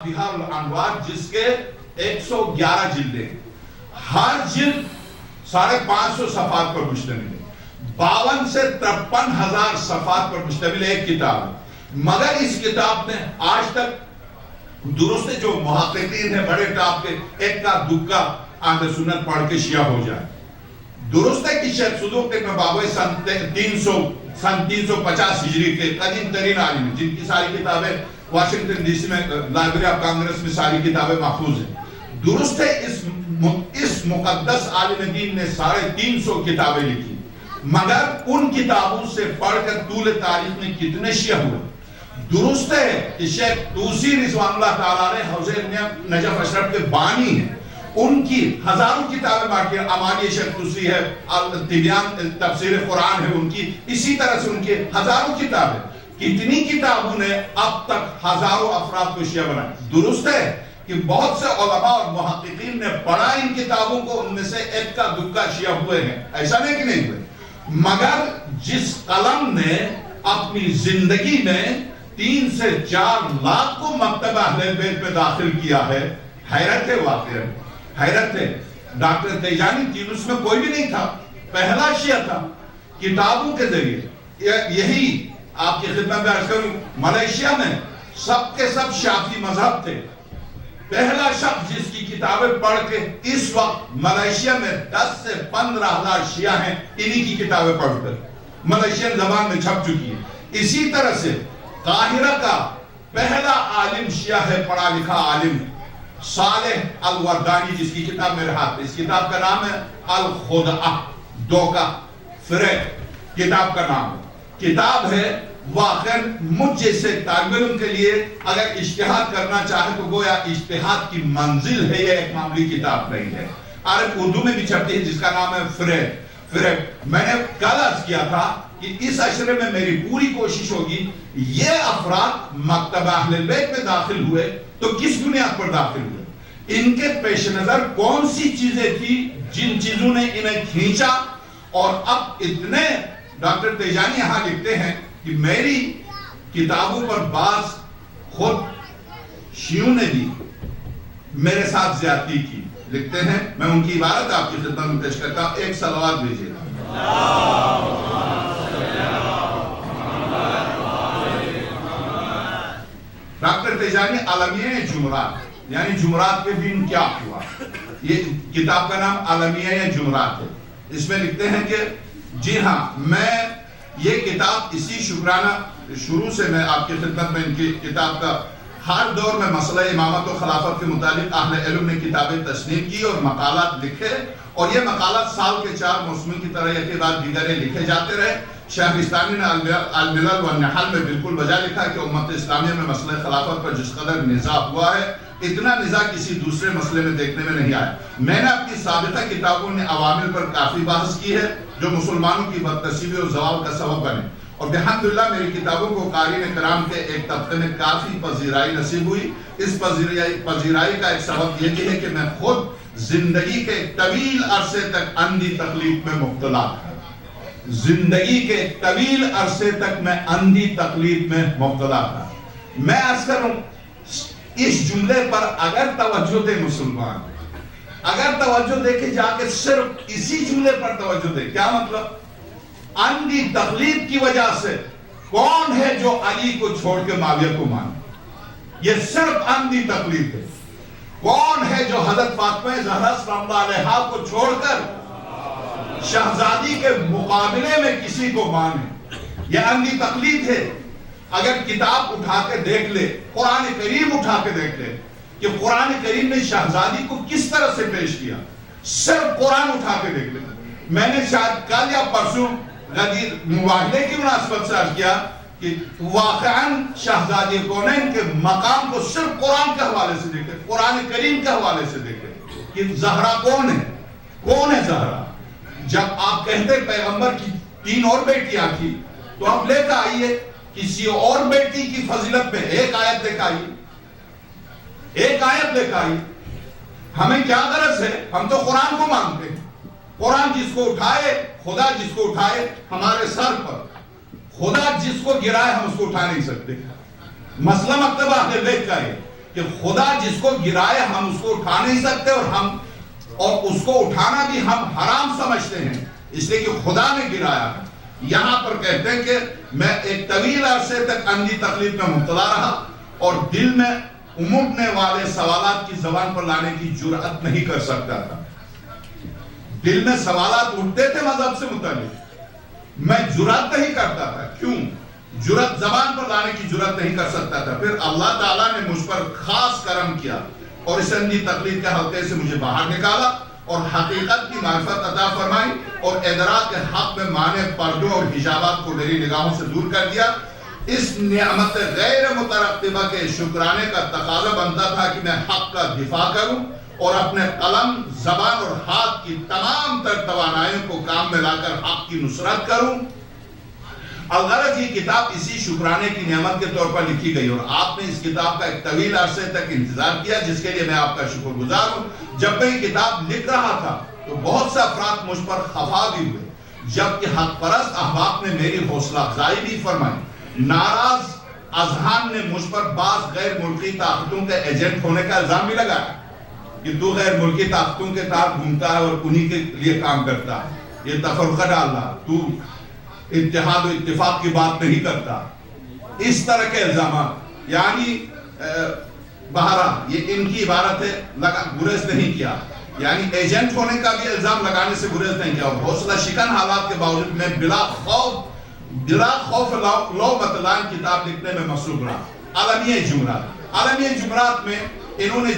بہار الانوار جس کے 111 جلدیں، ہر جلد 550 صفحات پر مشتمل ہے، 52 سے 53,000 صفحات پر مشتمل ایک کتاب ہے۔ مگر اس کتاب میں آج تک درست ہے جو محققین ہیں بڑے ٹاپ کے ایک کا دکا اہل سنت پڑھ کے شیعہ ہو جائے۔ درست ہے کہ شیخ صدوق ابن بابوی سن 350 ہجری کے قدیم ترین عالم ہیں جن کی ساری کتابیں واشنگٹن ڈی سی میں لائبریری آف کانگریس میں ساری کتابیں محفوظ ہیں۔ درست ہے اس مقدس عالم دین نے 350 کتابیں لکھی، مگر ان کتابوں سے پڑھ کر طول تاریخ میں کتنے شیعہ ہوئے؟ درست ہے کہ شیخ طوسی رضوان اللہ تعالیٰ نے حوزہ نجف اشرف کے بانی ہیں، ان کی ہزاروں کتابیں باقی ہیں، امانی شیخ طوسی ہے، طبیان تفسیر قرآن ہے ان کی، اسی طرح سے ان کی ہزاروں کتابیں۔ کتنی کتابوں نے اب تک ہزاروں افراد کو شیعہ بنایا؟ درست ہے کہ بہت سے علماء اور محققین نے پڑھا ان کتابوں کو، ان میں سے ایک کا دکا شیعہ ہوئے ہیں، ایسا نہیں کہ نہیں ہوئے، مگر جس قلم نے اپنی زندگی میں 3 سے 4 لاکھ کو مکتبہ اہل بیت پہ داخل کیا ہے، حیرت ہے واقعہ، حیرت ہے۔ ڈاکٹر تیجانی تھی، اس میں کوئی بھی نہیں تھا، پہلا شیعہ تھا کتابوں کے ذریعے۔ یہی آپ کی خدمت میں عرض کروں، ملیشیا میں سب کے سب شافعی مذہب تھے، پہلا شخص جس کی کتابیں پڑھ کے اس وقت ملیشیا میں 10 سے 15,000 شیعہ ہیں، انہی کی کتابیں پڑھ کر ملیشین زبان میں چھپ چکی ہے۔ اسی طرح سے قاہرہ کا پہلا عالم شیعہ ہے، پڑھا لکھا عالم صالح الوردانی، جس کی کتاب میرے ہاتھ، اس کتاب کا نام ہے الخدعہ، دھوکہ، فریب کتاب کا نام ہے۔ کتاب ہے واقعاً مجھ جیسے طالب علم کے لیے اگر اجتہاد کرنا چاہے تو گویا اجتہاد کی منزل ہے، یہ ایک معمولی کتاب نہیں ہے۔ عرب اردو میں بھی چھپتی ہے جس کا نام ہے فریب۔ میں نے کل عرض کیا تھا کہ اس عشرے میں میری پوری کوشش ہوگی یہ افراد مکتبہ اہل بیت میں داخل ہوئے تو کس بنیاد پر داخل ہوئے، ان کے پیش نظر کون سی چیزیں تھی جن چیزوں نے انہیں کھینچا، اور اب اتنے ڈاکٹر تیجانی یہاں لکھتے ہیں کہ میری کتابوں پر بعض خود شیعوں نے بھی میرے ساتھ زیادتی کی، لکھتے ہیں، میں ان کی عبارت آپ کی خدمت میں پیش کرتا ہوں، ایک صلوات بھیجئے۔ ڈاکٹر تیجانی عالمیہ جمعرات، یعنی جمعرات کے دن کیا ہوا، یہ کتاب کا نام عالمیہ جمعرات ہے۔ اس میں لکھتے ہیں کہ جی ہاں، میں یہ کتاب اسی شکرانہ شروع سے میں آپ کی خدمت میں ان کی کتاب کا ہر دور میں مسئلہ امامت و خلافت کے متعلق اہل علم نے کتابیں تصنیف کی اور مقالات لکھے، اور یہ مقالات سال کے 4 موسموں کی طرح ایک کے بعد دیگرے لکھے جاتے رہے۔ شہرستانی نے الملل والنحل میں بالکل بجا لکھا کہ امت اسلامیہ میں مسئلہ خلافت پر جس قدر نزاع ہوا ہے، اتنا نزاع کسی دوسرے مسئلے میں دیکھنے میں نہیں آیا۔ میں نے اپنی سابقہ کتابوں نے عوامل پر کافی بحث کی ہے جو مسلمانوں کی بدنصیبی اور زوال کا سبب بنے، اور بحمداللہ میری کتابوں کو قارئین کرام کے ایک طبقے میں کافی پذیرائی نصیب ہوئی۔ اس پذیرائی کا ایک سبب یہ بھی ہے کہ میں خود زندگی کے طویل عرصے تک اندھی تقلید میں مبتلا تھا، زندگی کے طویل عرصے تک میں اندھی تقلید میں مبتلا تھا۔ میں عرض کروں اس جملے پر اگر توجہ دے مسلمان، اگر توجہ دے کہ جا کے صرف اسی جملے پر توجہ دے، کیا مطلب؟ اندھی تقلید کی وجہ سے کون ہے جو علی کو چھوڑ کے معاویہ کو مانے؟ یہ صرف اندھی تقلید ہے۔ کون ہے جو حضرت فاطمہ زہرا صلی اللہ علیہ کو چھوڑ کر شہزادی کے مقابلے میں کسی کو مانے؟ یہ اندھی تقلید ہے۔ اگر کتاب اٹھا کے دیکھ لے، قرآن کریم اٹھا کے دیکھ لے کہ قرآن کریم نے شہزادی کو کس طرح سے پیش کیا، صرف قرآن اٹھا کے دیکھ لے۔ میں نے شاید کل یا پرسوں غدیر مباہلے کی مناسبت سے عرض کیا کہ واقعاً شہزادی کونین کے مقام کو صرف قرآن کے حوالے سے دیکھے، قرآن کریم کے حوالے سے دیکھے کہ زہرا کون ہے، کون ہے زہرا۔ جب آپ کہتے پیغمبر کی 3 اور بیٹیاں تھی تو آپ لے کر آئیے کسی اور بیٹی کی فضیلت میں ایک آیت لے کر آئیے، ایک آیت لے کر آئیے۔ ہمیں کیا غرض ہے؟ ہم تو قرآن کو مانتے ہیں، قرآن جس کو اٹھائے، خدا جس کو اٹھائے ہمارے سر پر، خدا جس کو گرائے ہم اس کو اٹھا نہیں سکتے۔ مسئلہ مکتبہ اہل بیت کا ہے کہ خدا جس کو گرائے ہم اس کو اٹھا نہیں سکتے، اور اس کو اٹھانا بھی ہم حرام سمجھتے ہیں، اس لیے کہ خدا نے گرایا ہے۔ یہاں پر کہتے ہیں کہ میں ایک طویل عرصے تک اندھی تقلید میں مبتلا رہا اور دل میں امٹنے والے سوالات کی زبان پر لانے کی جرأت نہیں کر سکتا تھا۔ دل میں سوالات اٹھتے تھے مذہب سے متعلق، میں جرأت نہیں کرتا تھا۔ کیوں؟ جرأت زبان پر لانے کی جرأت نہیں کر سکتا تھا۔ پھر اللہ تعالیٰ نے مجھ پر خاص کرم کیا اور اس اندھی تقلید کے حلقے سے مجھے باہر نکالا اور حقیقت کی معرفت عطا فرمائی اور ادراک حق میں مانع پردوں اور حجابات کو میری نگاہوں سے دور کر دیا۔ اس نعمت غیر مترقبہ کے شکرانے کا تقاضا بنتا تھا کہ میں حق کا دفاع کروں اور اپنے قلم، زبان اور ہاتھ کی تمام تر توانائیوں کو کام میں لا کر حق کی نصرت کروں۔ الغرض یہ کتاب اسی شکرانے کی نعمت کے طور پر لکھی گئی اور آپ نے اس کتاب کا ایک طویل عرصے تک انتظار کیا، جس کے لیے میں آپ کا شکر گزار ہوں۔ جب میں یہ کتاب لکھ رہا تھا تو بہت سے افراد مجھ پر خفا بھی ہوئے، جبکہ حق پرست احباب نے میری حوصلہ افزائی بھی فرمائی۔ ناراض اذہان نے مجھ پر بعض غیر ملکی طاقتوں کے ایجنٹ ہونے کا الزام بھی لگایا کہ تو غیر ملکی طاقتوں کے ساتھ گھومتا ہے اور انہی کے لیے کام کرتا ہے، یہ تفرقہ ڈال رہا، تو اتحاد و اتفاق کی بات نہیں کرتا، اس طرح کے الزامات۔ یعنی بہرحال یہ ان کی عبارت ہے، گریز نہیں کیا، یعنی ایجنٹ ہونے کا بھی الزام لگانے سے گریز نہیں کیا، اور حوصلہ شکن حالات کے باوجود میں بلا خوف لو مطلان کتاب لکھنے میں مصروف رہا۔ عالمیہ جمعرات میں انہوں نے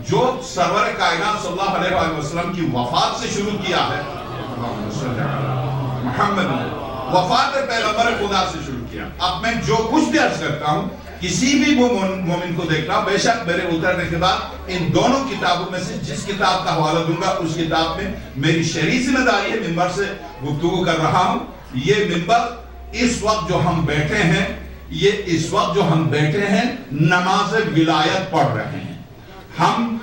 جو سرور کائنات صلی اللہ علیہ وآلہ وسلم کی وفات سے شروع کیا ہے، محمد وفات پیغمبر خدا سے شروع کیا۔ اب میں جو کچھ بھی عرض کرتا ہوں، کسی بھی مومن کو دیکھنا، بے شک میرے اترنے کے بعد ان دونوں کتابوں میں سے جس کتاب کا حوالہ دوں گا اس کتاب میں میری شرعی ذمہ داری ہے، ممبر سے گفتگو کر رہا ہوں۔ یہ ممبر اس وقت جو ہم بیٹھے ہیں نماز ولایت پڑھ رہے ہیں۔ ہم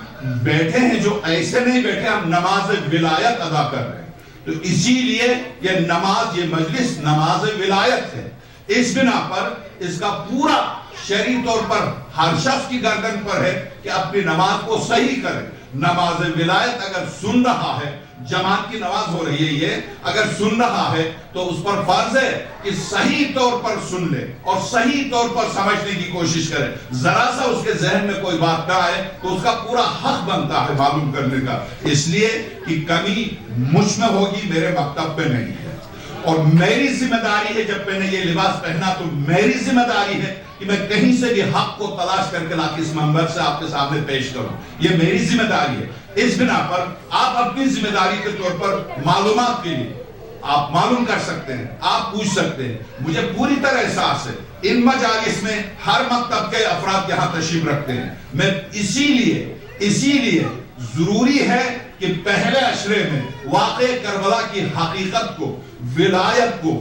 بیٹھے ہیں جو ایسے نہیں بیٹھے، ہم نماز ولایت ادا کر رہے ہیں، تو اسی لیے یہ مجلس نماز ولایت ہے۔ اس بنا پر اس کا پورا شرعی طور پر ہر شخص کی گردن پر ہے کہ اپنی نماز کو صحیح کرے۔ نماز ولایت اگر سن رہا ہے، جماعت کی نماز ہو رہی ہے، یہ اگر سن رہا ہے تو اس پر فرض ہے کہ صحیح طور پر سن لے اور صحیح طور پر سمجھنے کی کوشش کرے۔ ذرا سا اس کے ذہن میں کوئی بات نہ آئے تو اس کا پورا حق بنتا ہے معلوم کرنے کا، اس لیے کہ کمی مجھ میں ہوگی، میرے مکتب پہ نہیں ہے۔ اور میری ذمہ داری ہے، جب میں نے یہ لباس پہنا تو میری ذمہ داری ہے کہ میں کہیں سے بھی حق کو تلاش کر کے لا کے اس منبر سے آپ کے سامنے پیش کروں، یہ میری ذمہ داری ہے۔ اس بنا پر آپ اپنی ذمہ داری کے طور پر معلومات کے لیے آپ معلوم کر سکتے ہیں، آپ پوچھ سکتے ہیں۔ مجھے پوری طرح احساس ہے ان مجالس میں ہر مکتب کے افراد یہاں تشریف رکھتے ہیں۔ میں اسی لیے ضروری ہے کہ پہلے عشرے میں واقع کربلا کی حقیقت کو، ولایت کو،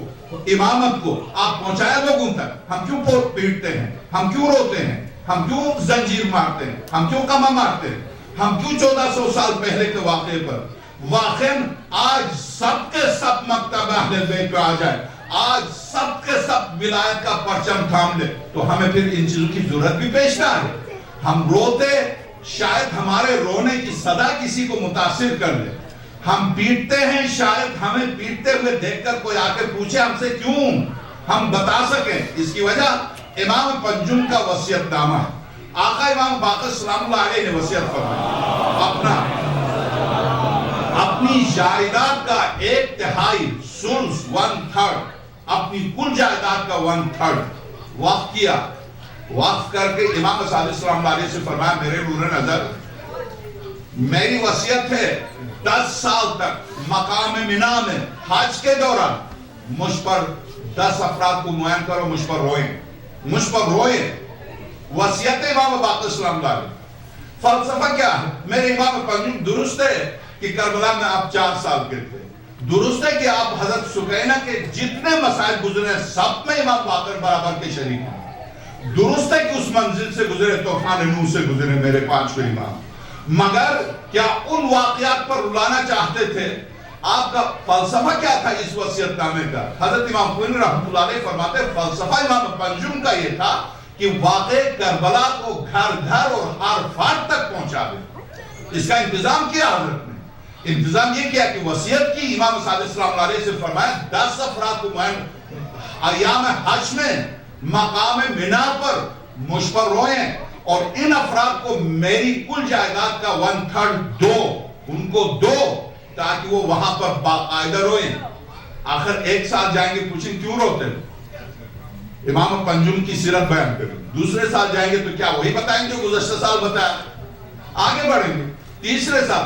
امامت کو آپ پہنچائے لوگوں تک۔ ہم کیوں پیٹتے ہیں، ہم کیوں روتے ہیں، ہم کیوں زنجیر مارتے ہیں، ہم کیوں کما مارتے ہیں، ہم کیوں 1400 سال پہلے کے واقعے پر واقعاً آج سب کے سب مکتب اہل بیت پہ آ جائے، آج سب کے سب ولایت کا پرچم تھام لے تو ہمیں پھر ان چیزوں کی ضرورت بھی پیش نہ ہے۔ ہم روتے، شاید ہمارے رونے کی صدا کسی کو متاثر کر لے۔ ہم پیٹتے ہیں، شاید ہمیں پیٹتے ہوئے دیکھ کر کوئی آ کے پوچھے ہم سے کیوں، ہم بتا سکیں۔ اس کی وجہ امام پنجم کا وصیت نامہ ہے۔ آقا امام باقر سلام اللہ علیہ نے وصیت فرمایا، اپنی جائیداد کا 1/3 سلس 1/3 اپنی کل جائیداد کا 1/3 وقف کیا۔ وقف کر کے امام صادق سلام اللہ علیہ سے فرمایا، میرے نور نظر میری وصیت ہے 10 سال تک مقام منی میں حج کے دوران مجھ پر 10 افراد کو معین کرو، مجھ پر روئے۔ وصیت امام باقر سلام اللہ علیہ۔ فلسفہ کیا ہے؟ میرے امام پنجم درست ہے کہ کربلا میں آپ 4 سال کے تھے، درست ہے کہ آپ حضرت سکینہ کے جتنے مسائل گزرے سب میں امام باقر برابر کے شریک ہیں، درست ہے کہ اس منزل سے گزرے، طوفان نوح سے گزرے میرے 5 امام، مگر کیا ان واقعات پر رلانا چاہتے تھے؟ آپ کا فلسفہ کیا تھا اس وصیت نامے کا؟ حضرت امام پوری رحمۃ اللہ علیہ فرماتے فلسفہ امام پنجم کا یہ تھا کہ واقع کربلا کو گھر گھر اور ہر فرد تک پہنچا دے۔ اس کا انتظام کیا حضرت نے؟ انتظام یہ کیا کہ وصیت کی، امام صادق صلی اللہ علیہ وسلم سے فرمایا 10 افراد کو ایام حج میں مقام منا پر مجھ پر روئیں، اور ان افراد کو میری کل جائیداد کا 1/3 دو، ان کو دو، تاکہ وہ وہاں پر باقاعدہ روئیں۔ آخر ایک سال جائیں گے، پوچھیں کیوں روتے ہیں؟ امام پنجم کی سیرت بیان کریں۔ دوسرے سال جائیں گے تو کیا وہی بتائیں گے گزشتہ سال بتایا؟ آگے بڑھیں گے۔ تیسرے سال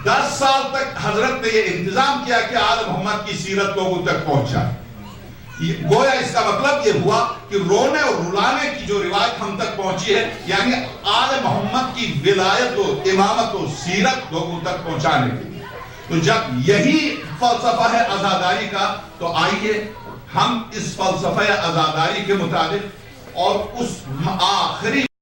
10 سال تک حضرت نے یہ انتظام کیا کہ آل محمد کی سیرت لوگوں تک پہنچا۔ گویا اس کا مطلب یہ ہوا کہ رونے اور رلانے کی جو روایت ہم تک پہنچی ہے، یعنی آل محمد کی ولایت و امامت و سیرت لوگوں تک پہنچانے کے لیے۔ تو جب یہی فلسفہ ہے عزاداری کا، تو آئیے ہم اس فلسفہ عزاداری کے مطابق اور اس آخری